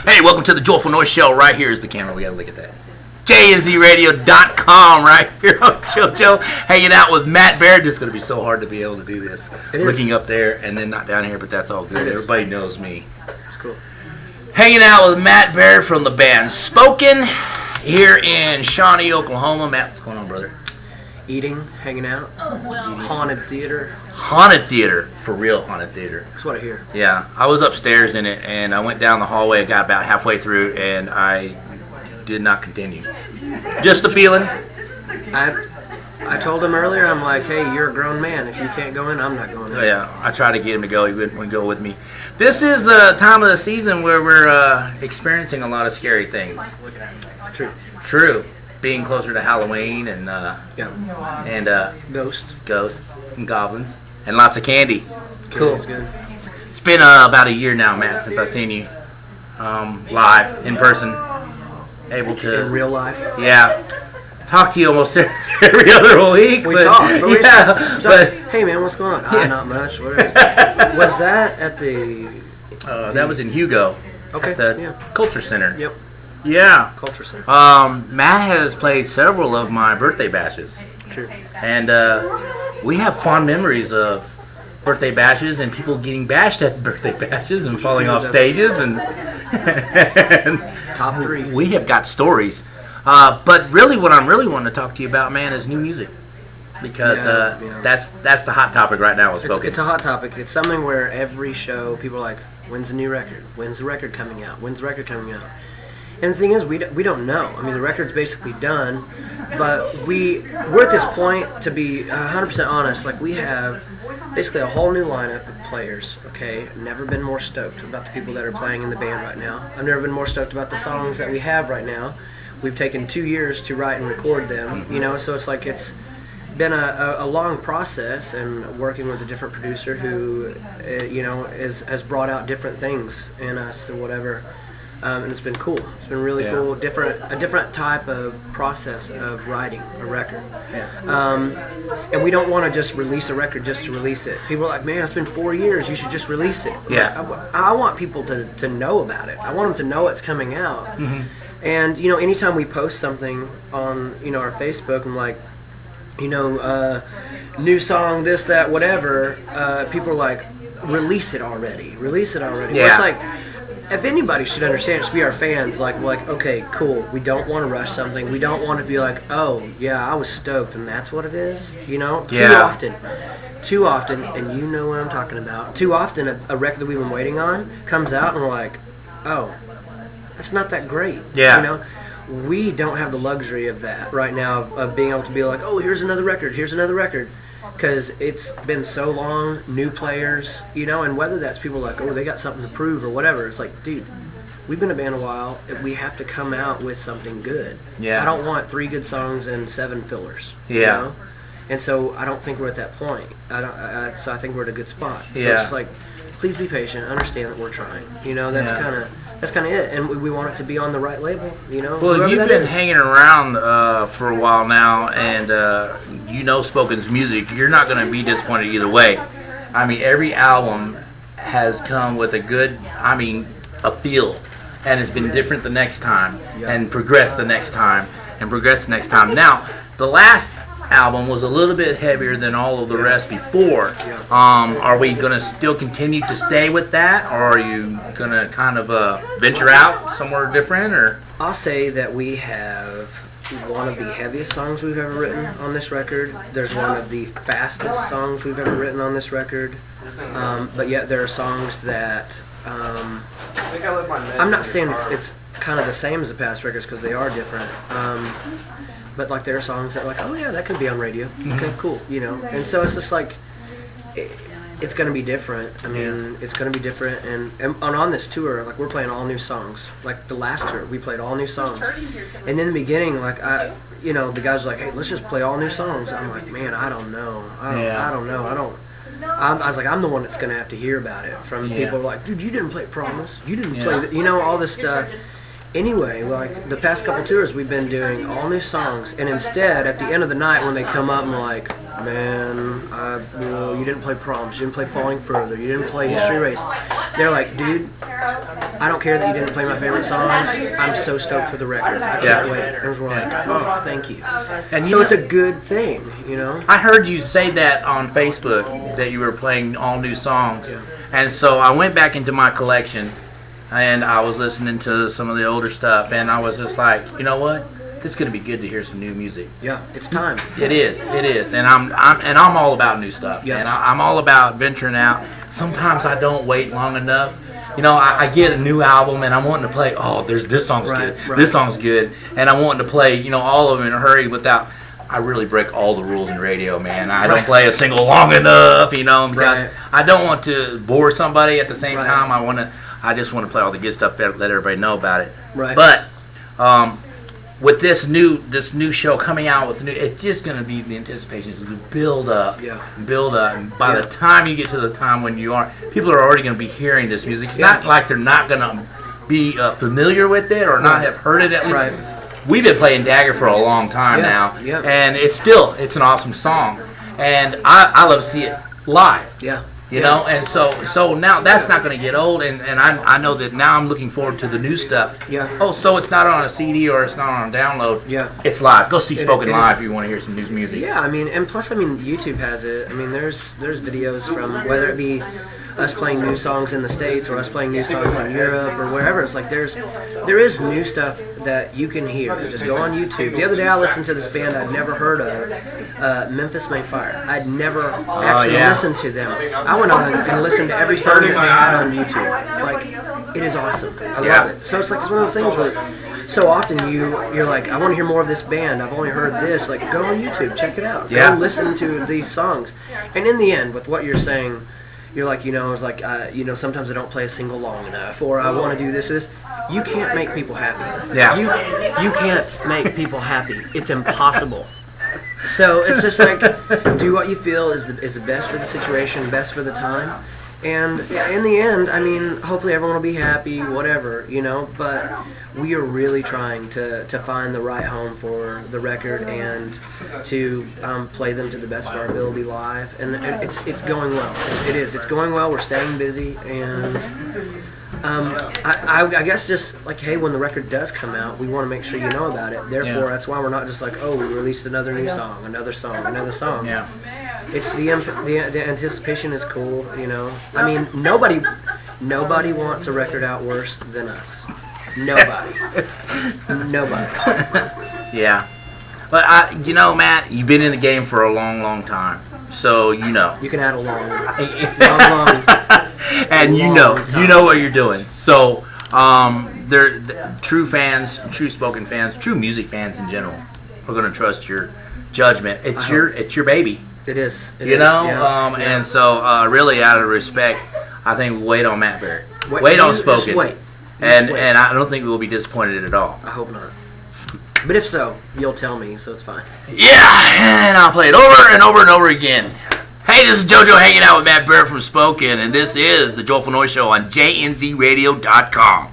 Hey, welcome to the Joyful Noise Show. Right here is the camera. We gotta look at that. JNZRadio.com right here on JoJo, hanging out with Matt Baird. It's going to be so hard to be able to do this. Looking up there and then not down here, but that's all good. Everybody knows me. It's cool. Hanging out with Matt Baird from the band Spoken here in Shawnee, Oklahoma. Matt, what's going on, brother? Eating, hanging out, haunted theater. Haunted theater, for real haunted theater. That's what I hear. Yeah, I was upstairs in it, and I went down the hallway. I got about halfway through, and I did not continue. Just a feeling. I told him earlier, I'm like, hey, you're a grown man. If you can't go in, I'm not going in. Yeah, I tried to get him to go. He wouldn't go with me. This is the time of the season where we're experiencing a lot of scary things. True. Being closer to Halloween and ghosts and goblins and lots of candy. Cool. Good. It's been about a year now, Matt, since I've seen you live in person. Able to in real life. Yeah. Talk to you almost every other week. We talk. But hey man, what's going on? Yeah. Not much. Whatever. Was that at the? That was in Hugo. Okay. At the Culture Center. Yep. Yeah. Culture Center. Matt has played several of my birthday bashes. True. And we have fond memories of birthday bashes and people getting bashed at birthday bashes and falling off stages and top 3. We have got stories. But really what I'm really wanting to talk to you about, man, is new music. Because that's the hot topic right now with Spoken. It's a hot topic. It's something where every show people are like, when's the new record? When's the record coming out? When's the record coming out? And the thing is, we don't know. I mean, the record's basically done, but we're at this point, to be 100% honest, like we have basically a whole new lineup of players, okay? Never been more stoked about the people that are playing in the band right now. I've never been more stoked about the songs that we have right now. We've taken 2 years to write and record them, so it's like it's been a long process, and working with a different producer who, has brought out different things in us or whatever. And it's been cool. It's been really cool. A different type of process of writing a record. And we don't want to just release a record just to release it. People are like, man, it's been 4 years. You should just release it. Yeah. I want people to know about it. I want them to know it's coming out. Mm-hmm. And anytime we post something on our Facebook, I'm like, new song, this, that, whatever. People are like, release it already. Release it already. Yeah. Well, it's like, if anybody should understand, it should be our fans. Like, okay, cool. We don't want to rush something. We don't want to be like, oh, yeah, I was stoked, and that's what it is. Too often, and you know what I'm talking about. Too often, a record that we've been waiting on comes out, and we're like, oh, it's not that great. Yeah. We don't have the luxury of that right now, of being able to be like, oh, here's another record. Because it's been so long, new players, and whether that's people like, oh, they got something to prove or whatever. It's like, dude, we've been a band a while. We have to come out with something good. Yeah. I don't want 3 good songs and 7 fillers. Yeah. And so I don't think we're at that point. So I think we're at a good spot. So yeah. It's just like, please be patient. Understand that we're trying. That's kind of it. And we want it to be on the right label. Well, you've been hanging around for a while now, and Spoken's music. You're not going to be disappointed either way. I mean, every album has come with a feel, and it's been different the next time, and progressed the next time, and progressed the next time. Now, the last album was a little bit heavier than all of the rest before. Are we going to still continue to stay with that, or are you going to kind of venture out somewhere different? Or I'll say that we have one of the heaviest songs we've ever written on this record. There's one of the fastest songs we've ever written on this record. But yet there are songs that I'm not saying it's kind of the same as the past records, because they are different. But like there are songs that like, oh yeah, that could be on radio. Okay, cool. And so it's just like it's going to be different. I mean, it's going to be different. And on this tour, like we're playing all new songs. Like the last tour, we played all new songs. And in the beginning, like the guys were like, hey, let's just play all new songs. I'm like, man, I don't know. I don't know. I was like, I'm the one that's going to have to hear about it from people like, dude, you didn't play Promise. You didn't play, all this stuff. Anyway, like the past couple tours, we've been doing all new songs, and instead, at the end of the night, when they come up and like, man, you didn't play Promise, you didn't play Falling Further, you didn't play History Race. They're like, dude, I don't care that you didn't play my favorite songs. I'm so stoked for the record. I can't wait. And we're like, oh, thank you. And so it's a good thing, you know. I heard you say that on Facebook that you were playing all new songs, and so I went back into my collection. And I was listening to some of the older stuff, and I was just like, you know what? It's gonna be good to hear some new music. Yeah, it's time. It is, and I'm all about new stuff. Yeah, and I'm all about venturing out. Sometimes I don't wait long enough. You know, I get a new album and I'm wanting to play. Oh, this song's good. Right. This song's good, and I'm wanting to play, all of them in a hurry without. I really break all the rules in radio, man. I don't play a single long enough, because I don't want to bore somebody at the same time. I just want to play all the good stuff, let everybody know about it. Right. But with this new show coming out it's just going to be, the anticipation is going to build up, and by the time you get to the time when people are already going to be hearing this music. It's not like they're not going to be familiar with it or not have heard it at least. Right. We've been playing Dagger for a long time now, and it's an awesome song, and I love to see it live. You know, and so now that's not going to get old, and I know that now I'm looking forward to the new stuff. Yeah. So it's not on a CD or it's not on a download. Yeah. It's live. Go see Spoken live if you want to hear some new music. Yeah, and plus, YouTube has it. There's videos from, whether it be us playing new songs in the States or us playing new songs in Europe or wherever. It's like there is new stuff that you can hear. Just go on YouTube. The other day I listened to this band I'd never heard of, Memphis May Fire. I'd never actually listened to them. I went on and listened to every song that they had on YouTube. Like, it is awesome. I love it. So it's one of those things where so often you're like, I want to hear more of this band. I've only heard this. Like, go on YouTube, check it out. Go listen to these songs. And in the end, with what you're saying, you're like, it's like, sometimes I don't play a single long enough, or I want to do this. You can't make people happy. Yeah. You can't make people happy. It's impossible. So it's just like, do what you feel is the best for the situation, best for the time. And in the end, hopefully everyone will be happy, whatever, but we are really trying to find the right home for the record and to play them to the best of our ability live. And it's going well. It's going well. We're staying busy. And I guess just like, hey, when the record does come out, we want to make sure you know about it. Therefore, that's why we're not just like, oh, we released another new song, another song, another song. Yeah. It's the anticipation is cool, Nobody wants a record out worse than us. Nobody. Yeah. But Matt, you've been in the game for a long, long time, so you know. You can add a long. And you know what you're doing. So, they're true fans, true Spoken fans, true music fans in general are going to trust your judgment. It's your baby. It is. And so really out of respect, I think wait on Matt Baird. Wait on Spoken. Wait. And I don't think we'll be disappointed at all. I hope not. But if so, you'll tell me, so it's fine. Yeah, and I'll play it over and over and over again. Hey, this is JoJo hanging out with Matt Baird from Spoken, and this is the Joyful Noise Show on jnzradio.com.